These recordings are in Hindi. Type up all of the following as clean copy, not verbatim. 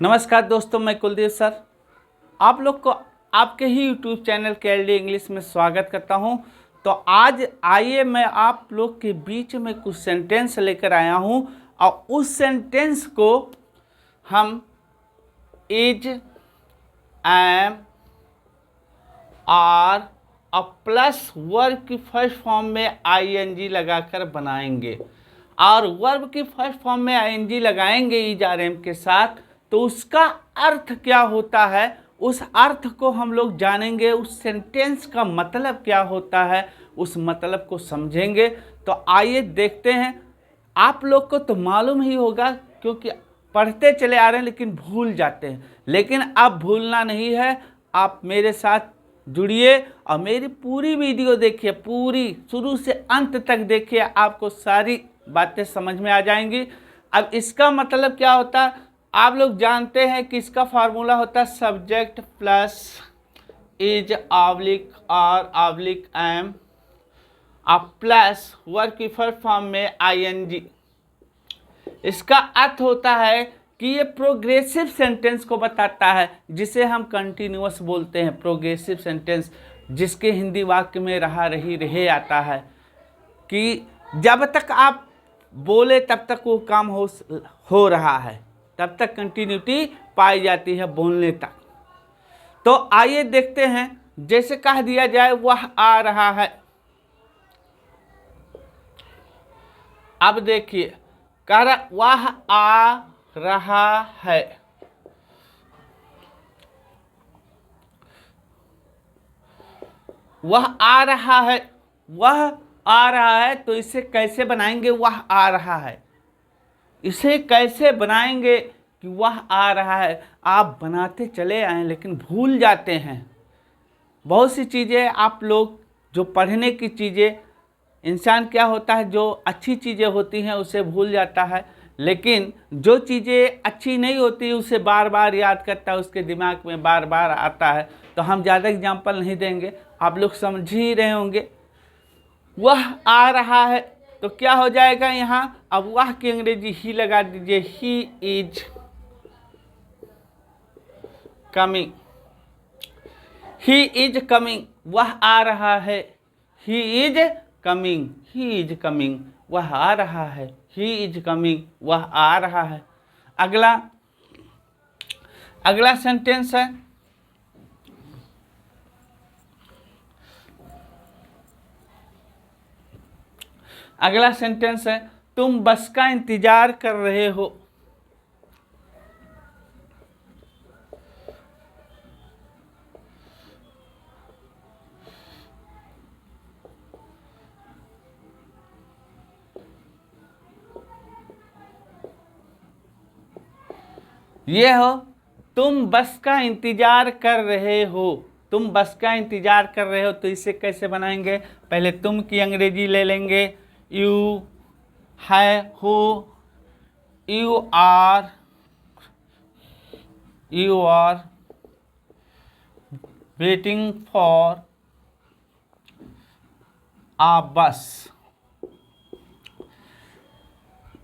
नमस्कार दोस्तों, मैं कुलदीप सर आप लोग को आपके ही YouTube चैनल KLD इंग्लिश में स्वागत करता हूं। तो आज आइए मैं आप लोग के बीच में कुछ सेंटेंस लेकर आया हूं और उस सेंटेंस को हम इज, एम, आर और प्लस वर्ब की फर्स्ट फॉर्म में ING लगाकर बनाएंगे। और वर्ब की फर्स्ट फॉर्म में ING लगाएंगे इज आर एम के साथ, तो उसका अर्थ क्या होता है, उस अर्थ को हम लोग जानेंगे। उस सेंटेंस का मतलब क्या होता है, उस मतलब को समझेंगे। तो आइए देखते हैं। आप लोग को तो मालूम ही होगा क्योंकि पढ़ते चले आ रहे हैं लेकिन भूल जाते हैं। लेकिन अब भूलना नहीं है, आप मेरे साथ जुड़िए और मेरी पूरी वीडियो देखिए, पूरी शुरू से अंत तक देखिए, आपको सारी बातें समझ में आ जाएंगी। अब इसका मतलब क्या होता है, आप लोग जानते हैं कि इसका फार्मूला होता है subject plus is oblique are oblique am और प्लस वर्ब की फर्स्ट फॉर्म में ING। इसका अर्थ होता है कि ये प्रोग्रेसिव सेंटेंस को बताता है, जिसे हम कंटिन्यूअस बोलते हैं। प्रोग्रेसिव सेंटेंस जिसके हिंदी वाक्य में रहा रही रहे आता है कि जब तक आप बोले तब तक वो काम हो रहा है, तब तक कंटिन्यूटी पाई जाती है बोलने तक। तो आइए देखते हैं। जैसे कह दिया जाए वह आ रहा है। अब देखिए, कह रहा वह आ रहा है। वह आ रहा है, वह आ रहा है। तो इसे कैसे बनाएंगे, वह आ रहा है। इसे कैसे बनाएंगे कि वह आ रहा है। आप बनाते चले आए लेकिन भूल जाते हैं। बहुत सी चीज़ें आप लोग, जो पढ़ने की चीज़ें, इंसान क्या होता है, जो अच्छी चीज़ें होती हैं उसे भूल जाता है, लेकिन जो चीज़ें अच्छी नहीं होती उसे बार बार याद करता है, उसके दिमाग में बार बार आता है। तो हम ज़्यादा एग्जाम्पल नहीं देंगे, आप लोग समझ ही रहे होंगे। वह आ रहा है तो क्या हो जाएगा यहाँ, अब वह की अंग्रेजी ही लगा दीजिए, he is coming. He is coming, वह आ रहा है। He is coming, he is coming, वह आ रहा है। ही इज कमिंग, वह आ रहा है। अगला सेंटेंस है, अगला सेंटेंस है तुम बस का इंतजार कर रहे हो। ये हो, तुम बस का इंतजार कर रहे हो। तुम बस का इंतजार कर रहे हो, तो इसे कैसे बनाएंगे। पहले तुम की अंग्रेजी ले लेंगे, यू है, हो, you are waiting for a bus.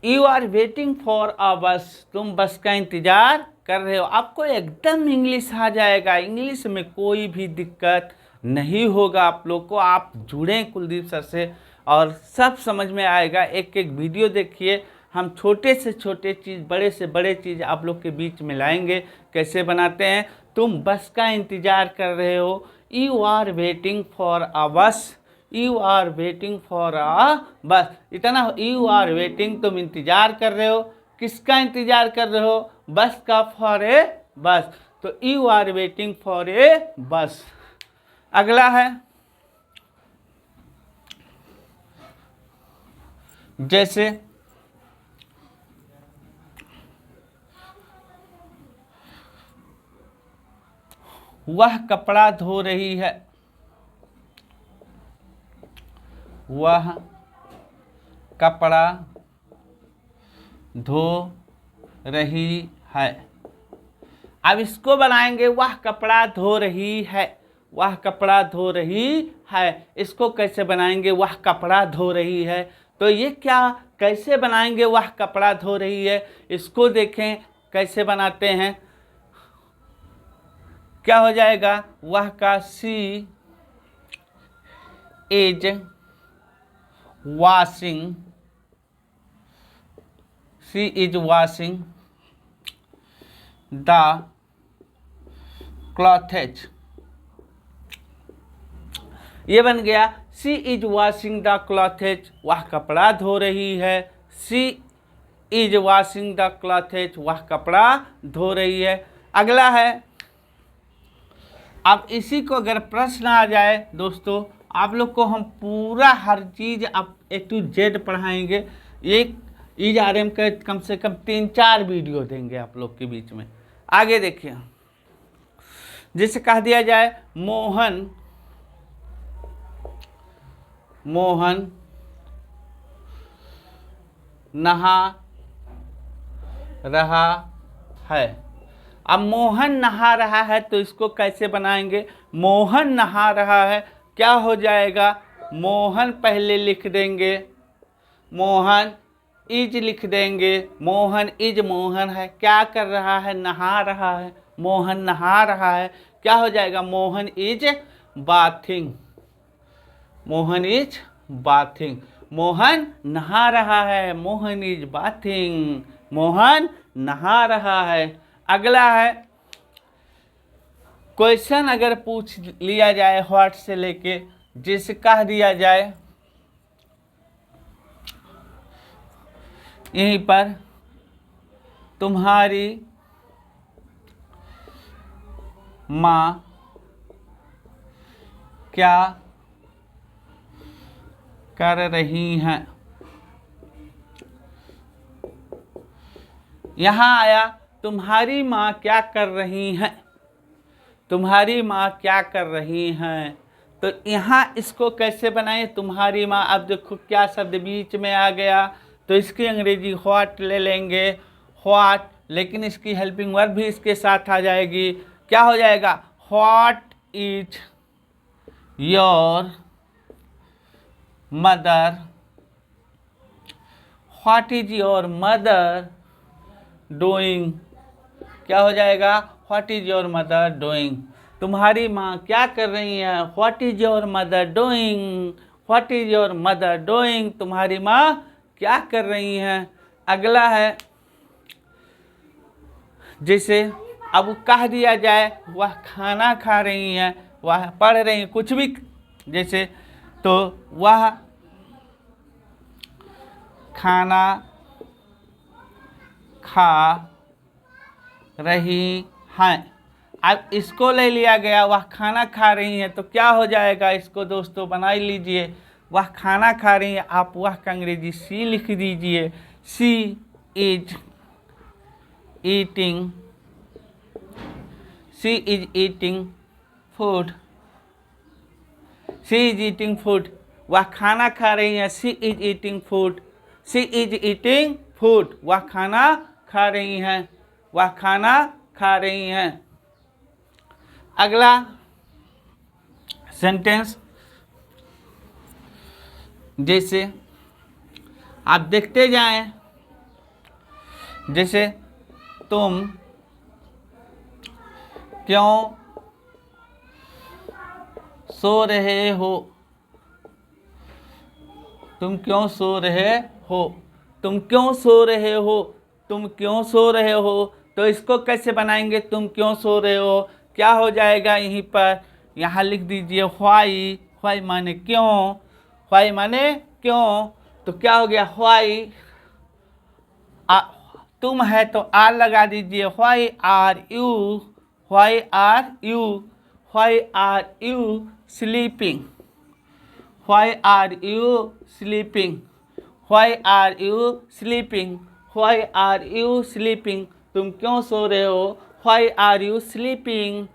You are waiting for a bus, तुम बस का इंतजार कर रहे हो। आपको एकदम इंग्लिश आ जाएगा, इंग्लिश में कोई भी दिक्कत नहीं होगा आप लोग को। आप जुड़ें कुलदीप सर से और सब समझ में आएगा। एक एक वीडियो देखिए, हम छोटे से छोटे चीज़, बड़े से बड़े चीज़ आप लोग के बीच में लाएंगे। कैसे बनाते हैं, तुम बस का इंतजार कर रहे हो, you are waiting for a bus, you are waiting for a bus. इतना, यू आर वेटिंग, तुम इंतजार कर रहे हो। किसका इंतजार कर रहे हो, बस का, फॉर ए बस। तो you are waiting for a bus. अगला है, जैसे वह कपड़ा धो रही है। वह कपड़ा धो रही है। अब इसको बनाएंगे, वह कपड़ा धो रही है। वह कपड़ा धो रही है, इसको कैसे बनाएंगे, वह कपड़ा धो रही है। तो ये क्या, कैसे बनाएंगे, वह कपड़ा धो रही है। इसको देखें कैसे बनाते हैं। क्या हो जाएगा, वह का she is washing, she is washing the clothes. ये बन गया she is washing the clothes, वह कपड़ा धो रही है। She is washing the clothes, वह कपड़ा धो रही है। अगला है, अब इसी को अगर प्रश्न आ जाए दोस्तों, आप लोग को हम पूरा हर चीज़ अब A to Z पढ़ाएंगे। एक ERM का कम से कम 3-4 वीडियो देंगे आप लोग के बीच में। आगे देखिए, जैसे कह दिया जाए मोहन नहा रहा है। अब मोहन नहा रहा है तो इसको कैसे बनाएंगे, मोहन नहा रहा है, क्या हो जाएगा, मोहन पहले लिख देंगे, मोहन इज लिख देंगे, मोहन इज मोहन है, क्या कर रहा है, नहा रहा है, मोहन नहा रहा है, क्या हो जाएगा, Mohan is bathing, Mohan is bathing, Mohan नहा रहा है, मोहन इज बाथिंग, मोहन नहा रहा है। अगला है, क्वेश्चन अगर पूछ लिया जाए व्हाट से लेके, जिसे कह दिया जाए यहीं पर तुम्हारी माँ क्या कर रही हैं। यहाँ आया तुम्हारी माँ क्या कर रही हैं, तुम्हारी माँ क्या कर रही हैं, तो यहाँ इसको कैसे बनाएं, तुम्हारी माँ। अब देखो क्या शब्द बीच में आ गया, तो इसकी अंग्रेजी व्हाट ले लेंगे, व्हाट, लेकिन इसकी हेल्पिंग वर्ब भी इसके साथ आ जाएगी। क्या हो जाएगा, what is your mother, what is your mother doing, क्या हो जाएगा, what is your mother doing, तुम्हारी माँ क्या कर रही है, what is your mother doing, what is your mother doing, तुम्हारी माँ क्या कर रही हैं। अगला है, जैसे अब कह दिया जाए वह खाना खा रही हैं, वह पढ़ रही हैं, कुछ भी, जैसे तो वह खाना खा रही हैं। अब इसको ले लिया गया, वह खाना खा रही हैं, तो क्या हो जाएगा, इसको दोस्तों बना ही लीजिए, वह खाना खा रही है, आप वह का अंग्रेजी सी लिख दीजिए, she is eating, she is eating food, she is eating food, वह खाना खा रही है, she is eating food, she is eating food, वह खाना खा रही हैं, वह खाना खा रही हैं। अगला सेंटेंस, जैसे आप देखते जाएं, जैसे तुम क्यों सो रहे हो, तुम क्यों सो रहे हो, तुम क्यों सो रहे हो, तुम क्यों सो रहे हो, तो इसको कैसे बनाएंगे, तुम क्यों सो रहे हो, क्या हो जाएगा, यहीं पर यहाँ लिख दीजिए व्हाई, व्हाई माने क्यों, व्हाई माने क्यों, तो क्या हो गया, व्हाई, तुम है तो आर लगा दीजिए, why are you, why are you, why are you sleeping, why are you sleeping, why are you sleeping, why are you sleeping, तुम क्यों सो रहे हो, व्हाई आर यू स्लीपिंग,